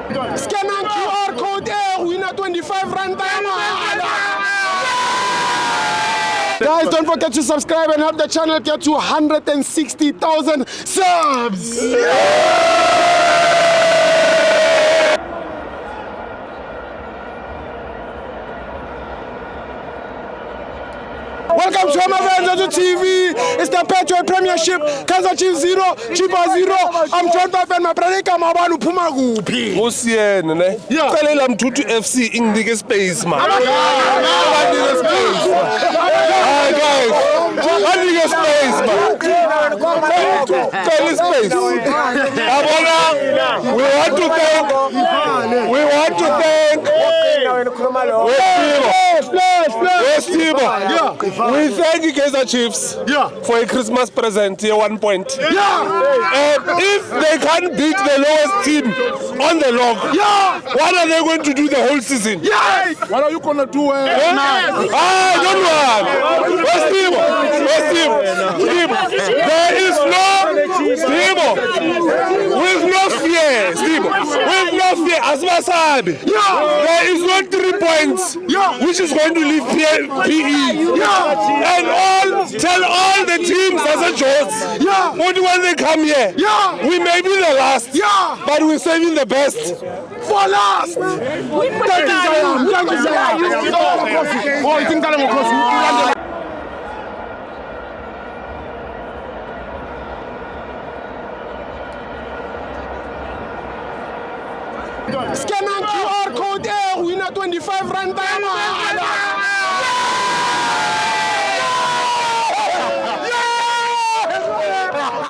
Scan and QR code winner 25 rand. Guys, don't forget to subscribe and help the channel get to 160,000 subs. Welcome to Amavenza TV. It's the Petro Premiership. Kaizer Chiefs 0, Chippa 0. I'm John Papa, my brother Kamabanu Pumagupi. Musienne, ne? Yeah. Tell him to FC in the space, man. I need a space, man. Hi, guys. I need a space, man. Tell his space. We want to thank West Timor. We thank Kaizer Chiefs for a Christmas present here, 1 point. If they can't beat the lowest team on the log, what are they going to do the whole season? What are you going to do? Don't worry. West Timor. There is no Timor. With no fear, Timor. With no fear, as Wasabi. There is no 3 points, which is going to leave PE. And tell all the teams as a joke, when they come here, we may be the last, but we're saving the best for last. Thank you. Scan and QR code winner 25 rand.